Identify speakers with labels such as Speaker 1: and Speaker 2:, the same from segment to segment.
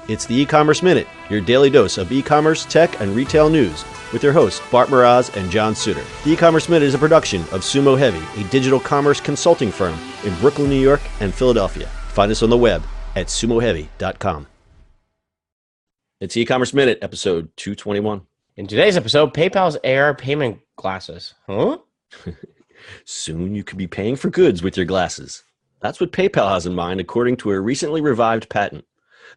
Speaker 1: It's the E-Commerce Minute, your daily dose of e-commerce, tech, and retail news with your hosts, Bart Mraz and John Suter. The E-Commerce Minute is a production of Sumo Heavy, a digital commerce consulting firm in Brooklyn, New York, and Philadelphia. Find us on the web at sumoheavy.com. It's E-Commerce Minute, episode 221.
Speaker 2: In today's episode, PayPal's AR payment glasses. Huh?
Speaker 1: Soon you could be paying for goods with your glasses. That's what PayPal has in mind, according to a recently revived patent.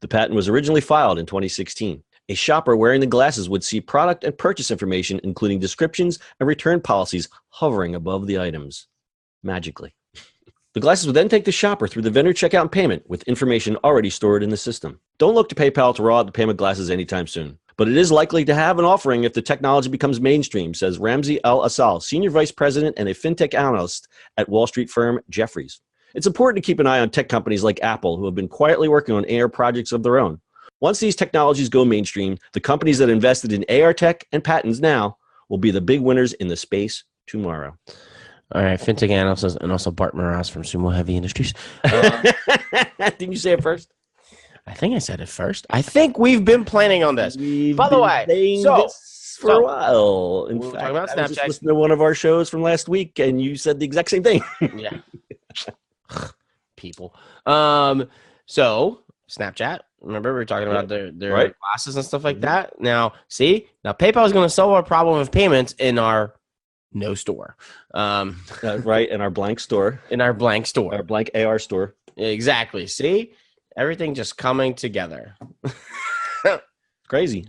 Speaker 1: The patent was originally filed in 2016. A shopper wearing the glasses would see product and purchase information, including descriptions and return policies, hovering above the items. Magically. The glasses would then take the shopper through the vendor checkout and payment with information already stored in the system. Don't look to PayPal to roll out the payment glasses anytime soon. But it is likely to have an offering if the technology becomes mainstream, says Ramzi Al-Assal, Senior Vice President and a fintech analyst at Wall Street firm Jefferies. It's important to keep an eye on tech companies like Apple, who have been quietly working on AR projects of their own. Once these technologies go mainstream, the companies that invested in AR tech and patents now will be the big winners in the space tomorrow.
Speaker 2: All right, fintech analyst and also Bart Mraz from Sumo Heavy Industries.
Speaker 1: Didn't you say it first?
Speaker 2: I think I said it first. I think we've been planning on this. By the way,
Speaker 1: for a while. In
Speaker 2: we were
Speaker 1: fact,
Speaker 2: talking about
Speaker 1: I was just
Speaker 2: Snapchat.
Speaker 1: listening to one of our shows from last week, and you said the exact same thing.
Speaker 2: Yeah. People. So Snapchat. Remember we were talking about their
Speaker 1: Right.
Speaker 2: glasses and stuff like that. Now PayPal is going to solve our problem of payments in our no store.
Speaker 1: Right, in our blank store,
Speaker 2: In our blank store.
Speaker 1: our blank AR store.
Speaker 2: Exactly. See? Everything just coming together.
Speaker 1: Crazy.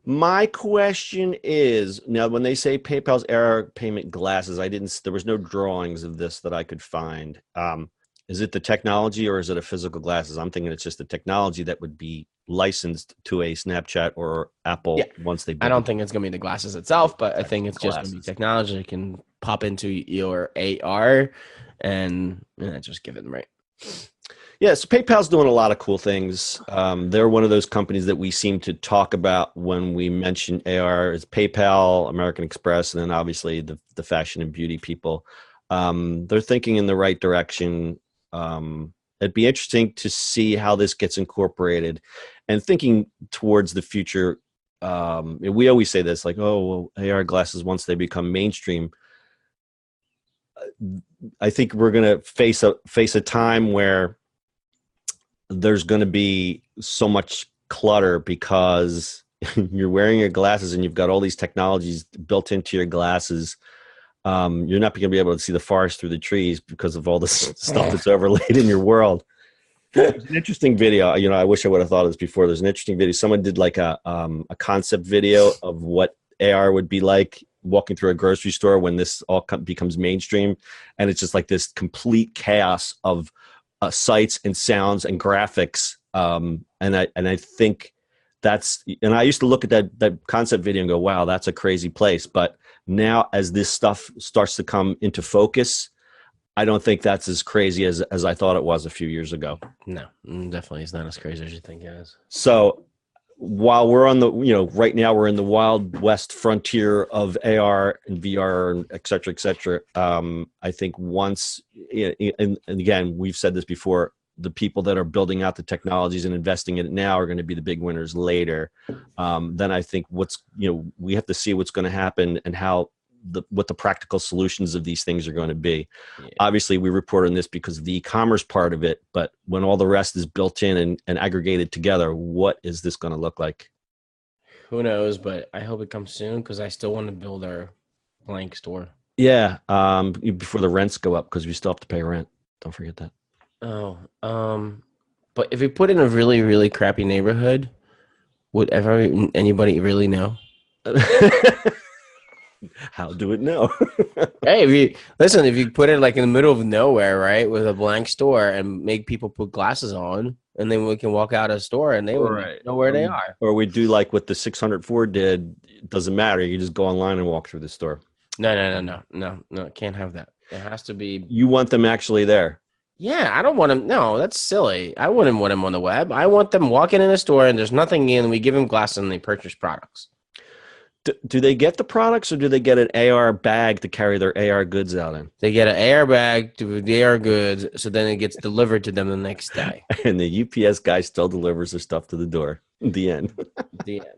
Speaker 1: My question is, now when they say PayPal's AR payment glasses, there was no drawings of this that I could find. Is it the technology or is it a physical glasses? I'm thinking it's just the technology that would be licensed to a Snapchat or Apple once they build
Speaker 2: I don't
Speaker 1: it.
Speaker 2: think it's going to be the glasses itself, but I think it's just going to be
Speaker 1: Glasses.
Speaker 2: technology that can pop into your AR and just give it right.
Speaker 1: Yeah, so PayPal's doing a lot of cool things. They're one of those companies that we seem to talk about when we mention AR. It's PayPal, American Express, and then obviously the fashion and beauty people. They're thinking in the right direction. It'd be interesting to see how this gets incorporated. And thinking towards the future, we always say this, like, oh, well, AR glasses, once they become mainstream, I think we're going to face a time where there's going to be so much clutter because you're wearing your glasses and you've got all these technologies built into your glasses. You're not going to be able to see the forest through the trees because of all this stuff that's overlaid in your world. There's an interesting video. I wish I would have thought of this before. There's an interesting video. Someone did like a concept video of what AR would be like walking through a grocery store when this all becomes mainstream. And it's just like this complete chaos of sights and sounds and graphics. And I think and I used to look at that concept video and go, wow, that's a crazy place. But now as this stuff starts to come into focus, I don't think that's as crazy as I thought it was a few years ago.
Speaker 2: No, definitely it's not as crazy as you think it is.
Speaker 1: So while we're on right now we're in the wild west frontier of AR and VR and et cetera, I think once, and again, we've said this before, the people that are building out the technologies and investing in it now are going to be the big winners later. Then I think we have to see what's going to happen and what the practical solutions of these things are going to be. Yeah. Obviously, we report on this because of the e-commerce part of it, but when all the rest is built in and aggregated together, what is this going to look like?
Speaker 2: Who knows, but I hope it comes soon because I still want to build our blank store.
Speaker 1: Yeah, before the rents go up because we still have to pay rent. Don't forget that.
Speaker 2: Oh, but if we put in a really, really crappy neighborhood, would anybody really know?
Speaker 1: How do it know?
Speaker 2: Hey, if you put it like in the middle of nowhere, right, with a blank store and make people put glasses on, and then we can walk out of the store and they will know where they are.
Speaker 1: Or we do like what the 600 Ford did. It doesn't matter. You just go online and walk through the store.
Speaker 2: No, can't have that. It has to be.
Speaker 1: You want them actually there.
Speaker 2: Yeah, I don't want them. No, that's silly. I wouldn't want them on the web. I want them walking in a store and there's nothing in. We give them glasses and they purchase products.
Speaker 1: Do they get the products, or do they get an AR bag to carry their AR goods out in?
Speaker 2: They get an AR bag to the AR goods, so then it gets delivered to them the next day.
Speaker 1: And the UPS guy still delivers their stuff to the door. The end.
Speaker 2: The end.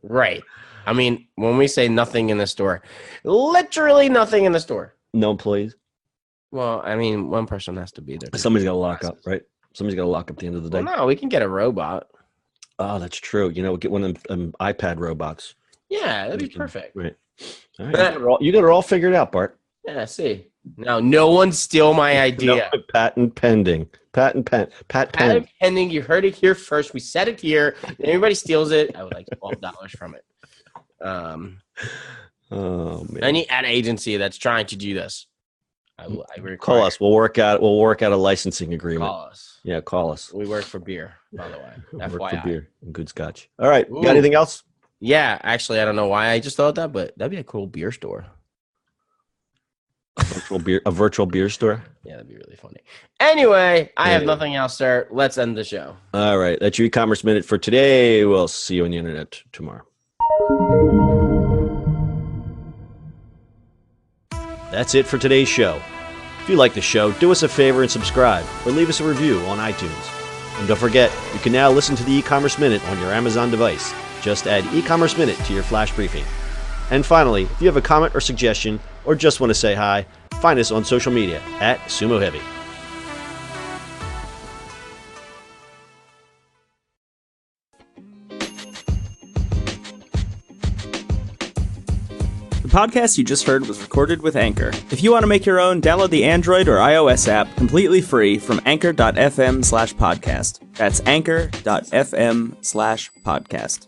Speaker 2: Right. I mean, when we say nothing in the store, literally nothing in the store.
Speaker 1: No employees?
Speaker 2: Well, I mean, one person has to be there.
Speaker 1: Somebody's got to lock up, right? Somebody's got to lock up at the end of the day.
Speaker 2: Well, no, we can get a robot.
Speaker 1: Oh, that's true. Get one of them iPad robots.
Speaker 2: Yeah, that'd be perfect.
Speaker 1: Right. All right. You got it all figured out, Bart.
Speaker 2: Yeah, see. Now, no one steal my idea.
Speaker 1: No, patent pending. Patent
Speaker 2: pending. You heard it here first. We said it here. Everybody steals it. I would like $12 from it.
Speaker 1: Oh man.
Speaker 2: Any ad agency that's trying to do this, I
Speaker 1: call us. We'll work out a licensing agreement.
Speaker 2: Call us.
Speaker 1: Yeah, call us.
Speaker 2: We work for beer, by the way.
Speaker 1: Work for beer and good scotch. All right. Ooh. Got anything else?
Speaker 2: Yeah, actually, I don't know why I just thought that, but that'd be a cool beer store.
Speaker 1: A virtual beer store?
Speaker 2: Yeah, that'd be really funny. Anyway, I have nothing else, sir. Let's end the show.
Speaker 1: All right. That's your e-commerce minute for today. We'll see you on the internet tomorrow. That's it for today's show. If you like the show, do us a favor and subscribe or leave us a review on iTunes. And don't forget, you can now listen to the e-commerce minute on your Amazon device. Just add e-commerce minute to your flash briefing. And finally, if you have a comment or suggestion or just want to say hi, find us on social media at Sumo Heavy.
Speaker 3: The podcast you just heard was recorded with Anchor. If you want to make your own, download the Android or iOS app completely free from anchor.fm/podcast. That's anchor.fm/podcast.